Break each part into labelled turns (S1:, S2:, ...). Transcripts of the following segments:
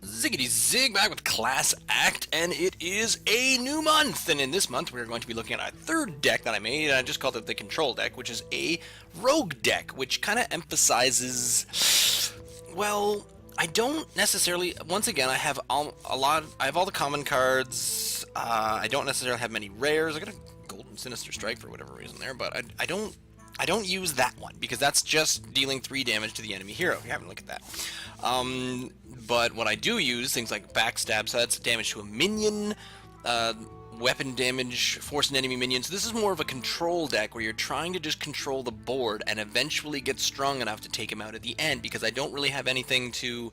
S1: Ziggity Zig back with Class Act, and it is a new month. And in this month, we're going to be looking at a third deck that I made. I just called it the Control deck, which is a rogue deck, which kind of emphasizes. Well, I don't necessarily. Once again, I have I have all the common cards. I don't necessarily have many rares. I got a Golden Sinister Strike for whatever reason there, but I don't. I don't use that one because that's just dealing 3 damage to the enemy hero. If you haven't looked at that. But what I do use, things like backstab, so that's damage to a minion, weapon damage, force an enemy minion. So this is more of a control deck where you're trying to just control the board and eventually get strong enough to take him out at the end, because I don't really have anything to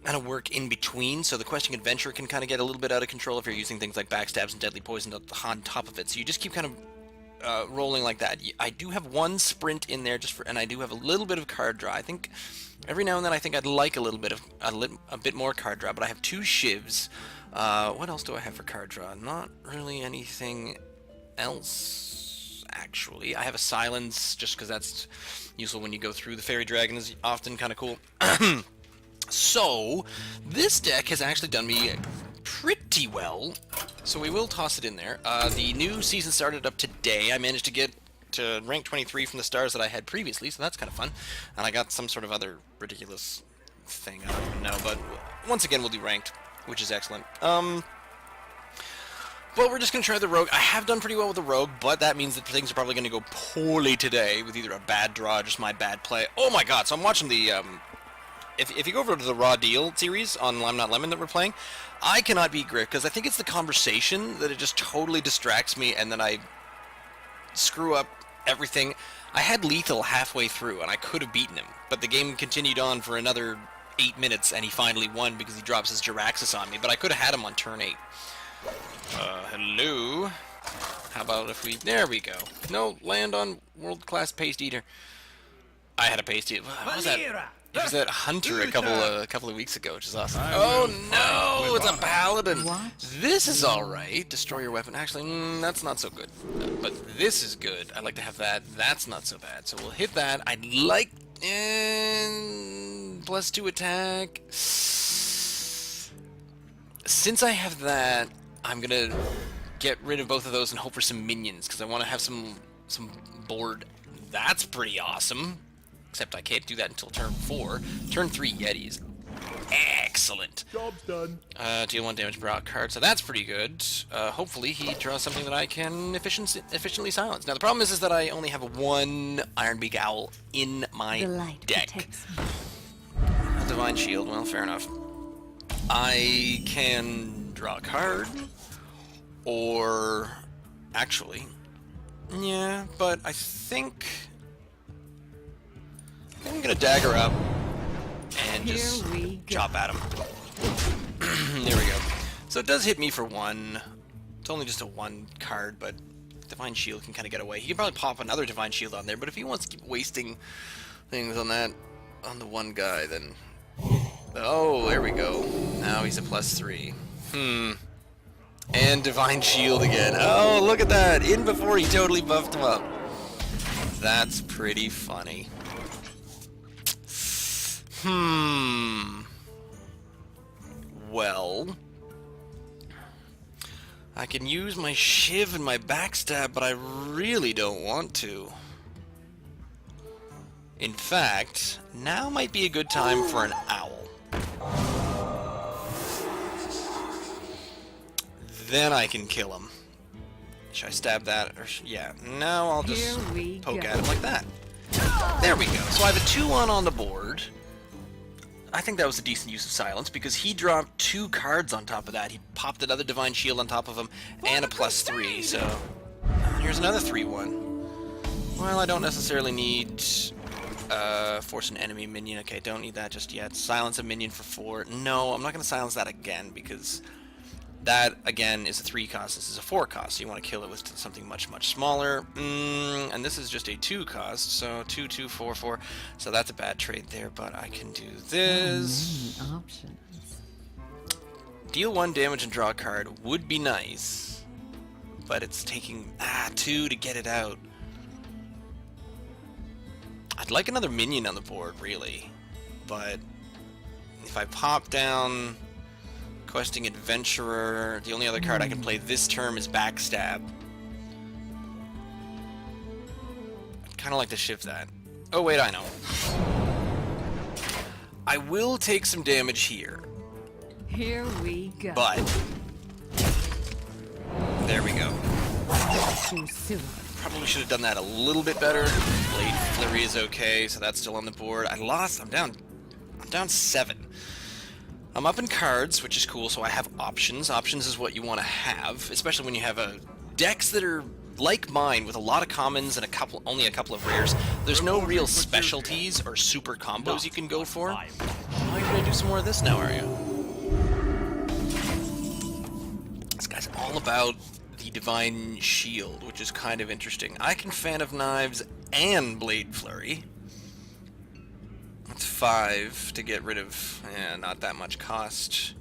S1: kind of work in between. So the Questing Adventure can kind of get a little bit out of control if you're using things like backstabs and deadly poison on top of it. So you just keep kind of rolling like that. I do have one sprint in there and I do have a little bit of card draw. I think every now and then I think I'd like a little bit of a bit more card draw, but I have 2 shivs. What else do I have for card draw? Not really anything else, actually. I have a silence just because that's useful when you go through. The Fairy Dragon is often kind of cool. So this deck has actually done me pretty well, so we will toss it in there. The new season started up today. I managed to get to rank 23 from the stars that I had previously, so that's kind of fun. And I got some sort of other ridiculous thing, I don't even know, but once again we'll do ranked, which is excellent. But we're just going to try the rogue. I have done pretty well with the rogue, but that means that things are probably going to go poorly today with either a bad draw or just my bad play. Oh my god, so I'm watching the... If you go over to the Raw Deal series on Lime Not Lemon that we're playing, I cannot beat Griff, because I think it's the conversation that it just totally distracts me, and then I screw up everything. I had lethal halfway through, and I could have beaten him, but the game continued on for another 8 minutes, and he finally won because he drops his Jiraxis on me, but I could have had him on turn 8. Hello? How about if we... There we go. No, land on world-class Paste Eater. I had a Paste Eater. What was that? It was that Hunter a couple of weeks ago, which is awesome. Oh no, it's a Paladin.
S2: What?
S1: This is all right. Destroy your weapon. Actually, that's not so good. But this is good. I'd like to have that. That's not so bad. So we'll hit that. I'd like +2 attack. Since I have that, I'm gonna get rid of both of those and hope for some minions, because I want to have some board. That's pretty awesome. Except I can't do that until turn 4. Turn 3 Yetis. Excellent.
S3: Job's done.
S1: Deal 1 damage per out card, so that's pretty good. Hopefully he draws something that I can efficiently silence. Now the problem is that I only have 1 Ironbeak Owl in my
S2: The light
S1: deck.
S2: protects me.
S1: A Divine Shield, well, fair enough. I can draw a card, or actually, yeah, but I think I'm gonna dagger up and just
S2: Here we go.
S1: chop at him. There we go. So it does hit me for 1. It's only just a 1 card, but Divine Shield can kind of get away. He can probably pop another Divine Shield on there, but if he wants to keep wasting things on the 1 guy, then... Oh, there we go. Now he's a +3. And Divine Shield again. Oh, look at that! In before he totally buffed him up. That's pretty funny. Well, I can use my Shiv and my backstab, but I really don't want to. In fact, now might be a good time for an owl. Then I can kill him. Should I stab that? Or yeah, now I'll just
S2: Here we
S1: poke
S2: go.
S1: at him like that. There we go. So I have a 2-1 on the board. I think that was a decent use of silence, because he dropped 2 cards on top of that. He popped another Divine Shield on top of him, and a +3, so... Here's another 3-1. Well, I don't necessarily need... force an enemy minion. Okay, don't need that just yet. Silence a minion for 4. No, I'm not going to silence that again, because... That, again, is a 3 cost. This is a 4 cost, so you want to kill it with something much, much smaller. And this is just a 2 cost, so 2, 2, 4, 4. So that's a bad trade there, but I can do this.
S2: Many options.
S1: Deal 1 damage and draw a card would be nice, but it's taking 2 to get it out. I'd like another minion on the board, really, but If I pop down Questing Adventurer, the only other card I can play this term is Backstab. I'd kind of like to shift that. Oh wait, I know. I will take some damage here.
S2: Here we go.
S1: But there we go.
S2: Too soon.
S1: Probably should have done that a little bit better. Blade Flurry is okay, so that's still on the board. I lost. I'm down 7. I'm up in cards, which is cool, so I have options. Options is what you want to have, especially when you have decks that are like mine with a lot of commons and only a couple of rares. There's no real specialties or super combos you can go for. Oh, you're gonna do some more of this now, are you? This guy's all about the Divine Shield, which is kind of interesting. I can Fan of Knives and Blade Flurry. That's 5 to get rid of, not that much cost.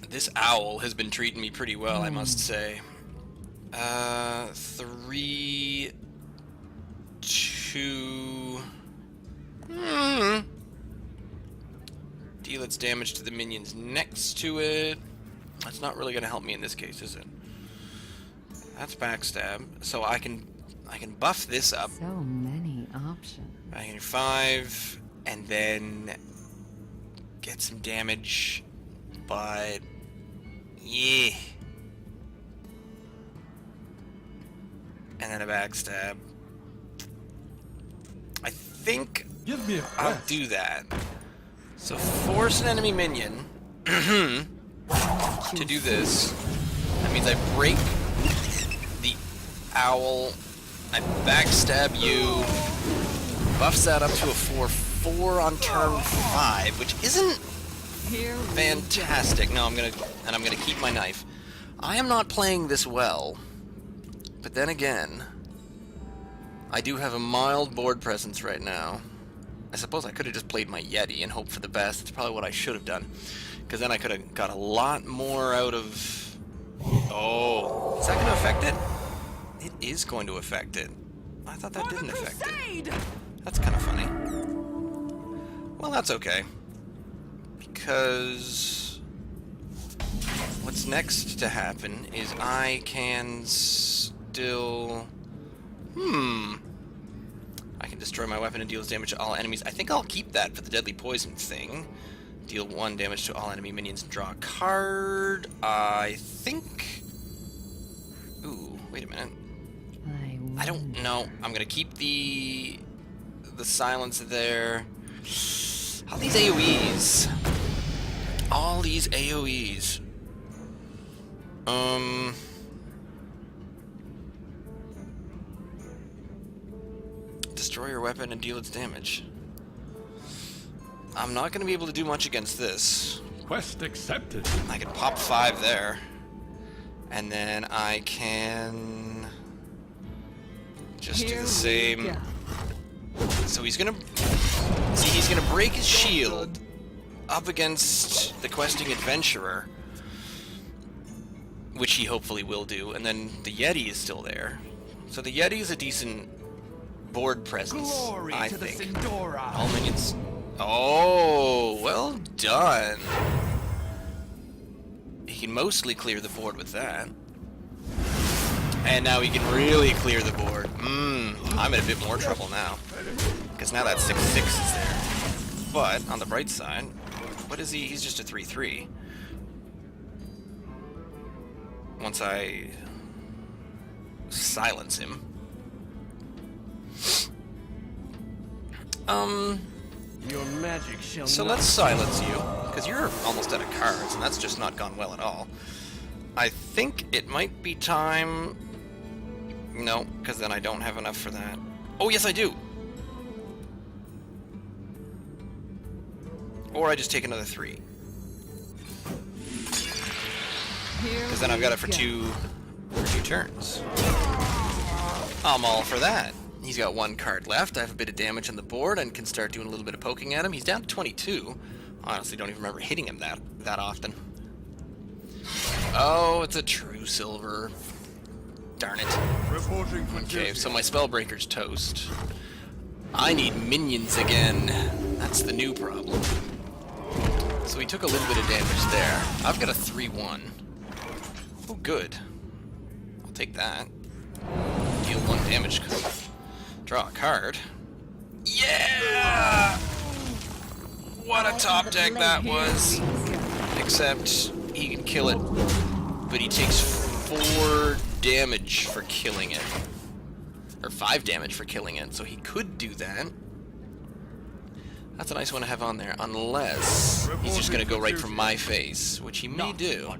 S1: This owl has been treating me pretty well, I must say. 3, 2... Deal its damage to the minions next to it. That's not really going to help me in this case, is it? That's Backstab. So I can buff this up.
S2: So many options.
S1: I can do 5, and then get some damage, but yeah. And then a Backstab. I think I'll do that. So force an enemy minion to do this. That means I break the owl. I backstab you. Buffs that up to a 4/4 on turn 5, which isn't fantastic. No, I'm gonna keep my knife. I am not playing this well, but then again, I do have a mild board presence right now. I suppose I could have just played my Yeti and hoped for the best. That's probably what I should have done, because then I could have got a lot more out of... Oh, is that going to affect it? It is going to affect it. I thought that didn't affect it. That's kind of funny. Well, that's okay, because what's next to happen is I can still... I can destroy my weapon and deals damage to all enemies. I think I'll keep that for the deadly poison thing. Deal 1 damage to all enemy minions and draw a card. I think... Ooh, wait a minute. I don't know. I'm gonna keep the silence there. All these AoEs. All these AoEs. Destroy your weapon and deal its damage. I'm not going to be able to do much against this.
S3: Quest accepted.
S1: I can pop 5 there. And then I can... just do the same. So he's going to... See, he's going to break his shield up against the Questing Adventurer, which he hopefully will do. And then the Yeti is still there. So the Yeti is a decent... board presence, I think. All minions. Oh, well done. He can mostly clear the board with that. And now he can really clear the board. I'm in a bit more trouble now. Because now that 6/6 is there. But, on the bright side, what is he? He's just a 3/3. Once I silence him.
S4: Your magic shall
S1: So let's silence you, because you're almost out of cards, and that's just not gone well at all. I think it might be time... No, because then I don't have enough for that. Oh, yes I do! Or I just take another 3. Because then I've got it for two turns. I'm all for that. He's got 1 card left. I have a bit of damage on the board and can start doing a little bit of poking at him. He's down to 22. Honestly, don't even remember hitting him that often. Oh, it's a true silver. Darn it.
S3: Reporting for
S1: Okay, so my Spellbreaker's toast. I need minions again. That's the new problem. So he took a little bit of damage there. I've got a 3-1. Oh, good. I'll take that. Deal 1 damage. Draw a card. Yeah! What a top deck that was. Except he can kill it, but he takes 4 damage for killing it. Or 5 damage for killing it, so he could do that. That's a nice one to have on there, unless he's just going to go right for my face, which he may do.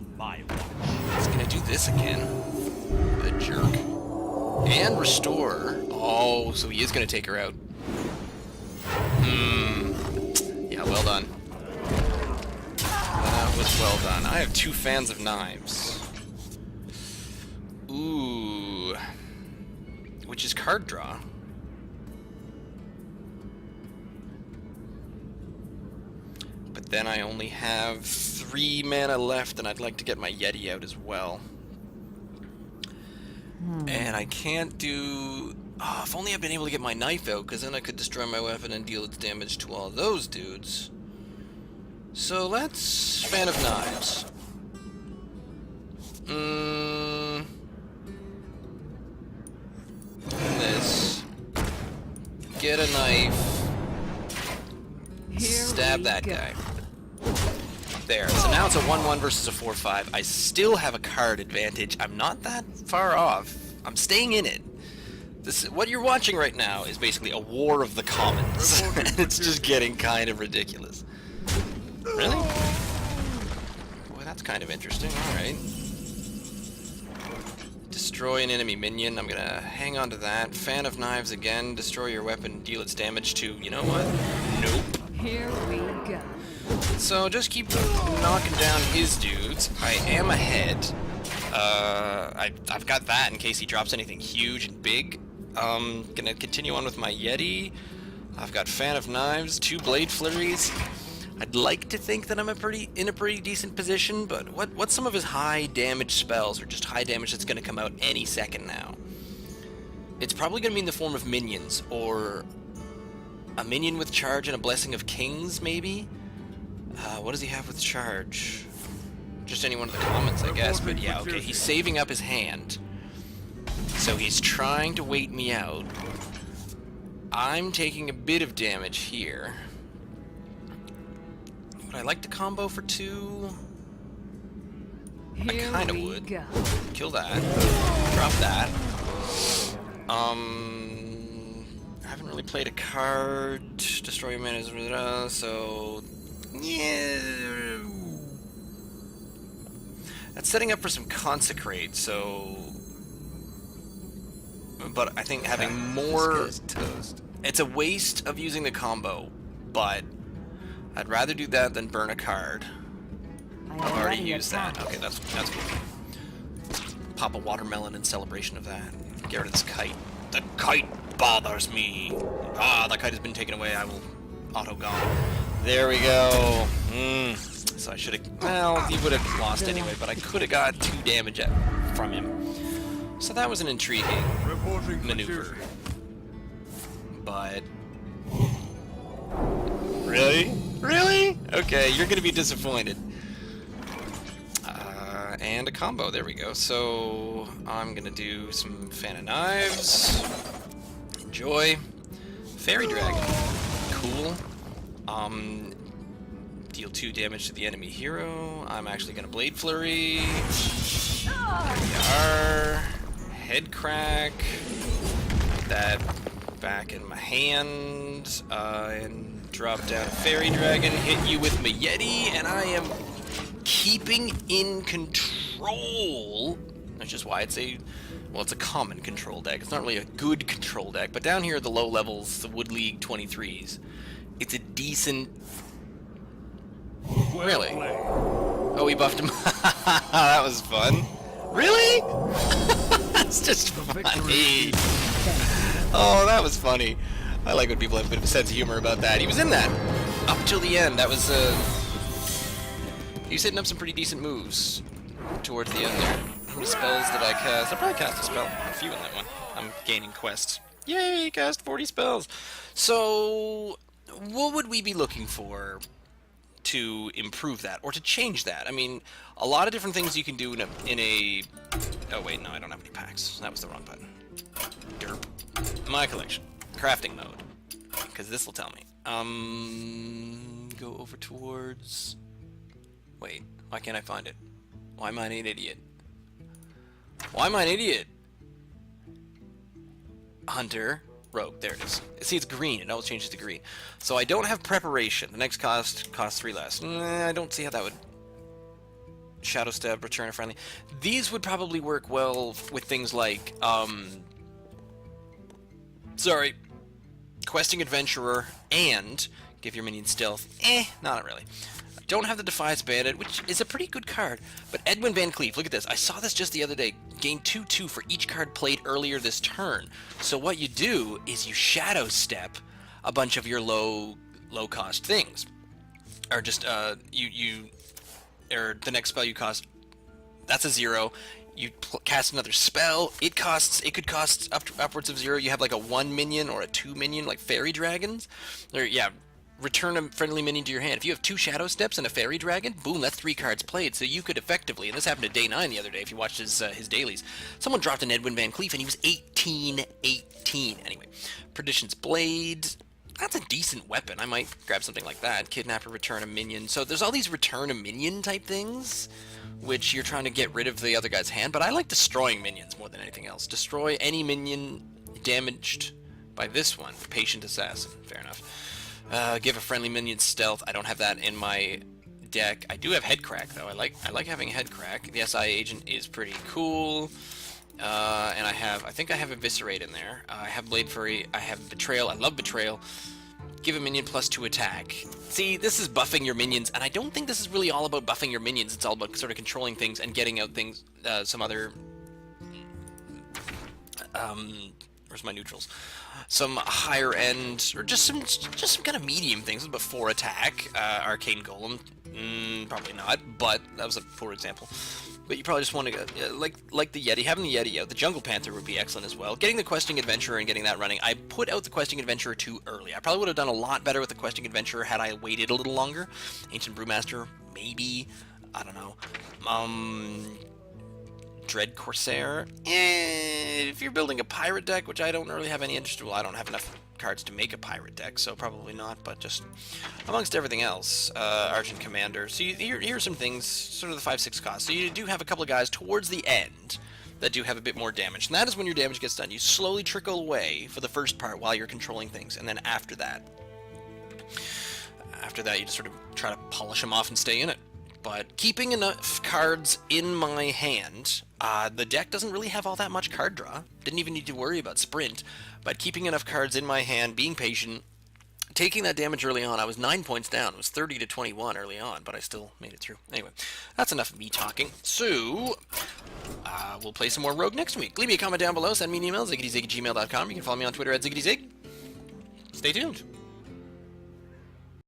S1: He's going to do this again. The jerk. And restore. Oh, so he is going to take her out. Yeah, well done. That was well done. I have 2 fans of knives. Ooh. Which is card draw. But then I only have 3 mana left, and I'd like to get my Yeti out as well. And I can't do... Oh, if only I'd been able to get my knife out, because then I could destroy my weapon and deal its damage to all those dudes. So let's... Fan of Knives. This. Get a knife. Stab that guy. There. So now it's a 1-1 versus a 4-5. I still have a card advantage. I'm not that far off. I'm staying in it. This, what you're watching right now is basically a war of the commons. It's just getting kind of ridiculous. Really? Boy, that's kind of interesting. Alright. Destroy an enemy minion. I'm gonna hang on to that. Fan of Knives again. Destroy your weapon. Deal its damage to... You know what? Nope.
S2: Here we go.
S1: So just keep knocking down his dudes. I am ahead. I've got that in case he drops anything huge and big. Gonna continue on with my Yeti. I've got Fan of Knives, 2 Blade Flurries. I'd like to think that I'm in a pretty decent position, but what's some of his high damage spells, or just high damage that's gonna come out any second now? It's probably gonna be in the form of minions, or a minion with charge and a Blessing of Kings, maybe? What does he have with charge? Just any one of the commons, I guess, but yeah, okay, he's saving up his hand. So he's trying to wait me out. I'm taking a bit of damage here. Would I like to combo for 2? I kinda would.
S2: Go.
S1: Kill that. Drop that. I haven't really played a card. Destroy your mana, so... Yeah... That's setting up for some Consecrate, so... But I think having more...
S4: Toast.
S1: It's a waste of using the combo, but I'd rather do that than burn a card. I've already used that. Okay, that's cool. Pop a watermelon in celebration of that. Get rid of this kite. The kite bothers me. Ah, the kite has been taken away. I will auto-gone. There we go. So I should have... Well, he would have lost anyway, but I could have got 2 damage from him. So that was an intriguing maneuver. But... Really? Really? Okay, you're gonna be disappointed. And a combo, there we go. So, I'm gonna do some Fan of Knives. Enjoy. Fairy Dragon. Cool. Deal 2 damage to the enemy hero. I'm actually gonna Blade Flurry. There we are. Head Crack. Put that back in my hand. And drop down Fairy Dragon. Hit you with my Yeti. And I am keeping in control, which is why it's a, well, it's a common control deck. It's not really a good control deck, but down here at the low levels, the Wood League 23s, it's a decent... Really? Oh, we buffed him. That was fun. Really? That's just funny. Oh, that was funny. I like when people have a bit of a sense of humor about that. He was in that up till the end. That was, he was hitting up some pretty decent moves towards the end there. How many spells did I cast? I probably cast a spell. A few in that one. I'm gaining quests. Yay, cast 40 spells. So, what would we be looking for to improve that or to change that? I mean, a lot of different things you can do in a... Oh, wait, no, I don't have any packs. That was the wrong button. Derp. My collection. Crafting mode. Because this will tell me. Go over towards... Wait, why can't I find it? Why am I an idiot? Why am I an idiot? Hunter, Rogue, there it is. See, it's green. It always changes to green. So I don't have preparation. The next costs 3 less. I don't see how that would... Shadow Step, Return a Friendly. These would probably work well with things like, sorry, Questing Adventurer and give your minion stealth. Not really. Don't have the Defiance Bandit, which is a pretty good card, but Edwin Van Cleef, look at this. I saw this just the other day. Gain 2/2 for each card played earlier this turn. So what you do is you Shadow Step a bunch of your low-cost things. Or just, or the next spell you cost, that's a 0. You cast another spell, it could cost upwards of 0. You have like a 1 minion or a 2 minion, like Fairy Dragons. Or, yeah. Return a friendly minion to your hand. If you have 2 Shadow Steps and a Fairy Dragon, boom, that's 3 cards played. So you could effectively, and this happened to Day 9 the other day, if you watched his dailies, someone dropped an Edwin Van Cleef and he was 18-18. Anyway, Perdition's Blade, that's a decent weapon. I might grab something like that. Kidnapper, return a minion. So there's all these return a minion type things, which you're trying to get rid of the other guy's hand, but I like destroying minions more than anything else. Destroy any minion damaged by this one. Patient Assassin, fair enough. Give a friendly minion stealth. I don't have that in my deck. I do have Headcrack though. I like having Headcrack. The SI agent is pretty cool. And I think I have Eviscerate in there. I have Blade Fury. I have Betrayal. I love Betrayal. Give a minion +2 attack. See, this is buffing your minions, and I don't think this is really all about buffing your minions. It's all about sort of controlling things and getting out things. Some other. Where's my neutrals? Some higher end, or just some kind of medium things, but 4 attack. Arcane Golem, probably not, but that was a poor example. But you probably just want to go, like the Yeti, having the Yeti out. The Jungle Panther would be excellent as well. Getting the Questing Adventurer and getting that running. I put out the Questing Adventurer too early. I probably would have done a lot better with the Questing Adventurer had I waited a little longer. Ancient Brewmaster, maybe. I don't know. Dread Corsair. If you're building a pirate deck, which I don't really have any interest in, well, I don't have enough cards to make a pirate deck, so probably not, but just amongst everything else, Argent Commander. So here are some things, sort of the 5-6 cost. So you do have a couple of guys towards the end that do have a bit more damage, and that is when your damage gets done. You slowly trickle away for the first part while you're controlling things, and then after that you just sort of try to polish them off and stay in it. But keeping enough cards in my hand, the deck doesn't really have all that much card draw. Didn't even need to worry about sprint, but keeping enough cards in my hand, being patient, taking that damage early on. I was 9 points down. It was 30-21 early on, but I still made it through. Anyway, that's enough of me talking. So, we'll play some more Rogue next week. Leave me a comment down below. Send me an email, ziggityzig@gmail.com. You can follow me on Twitter @ziggityzig. Stay tuned.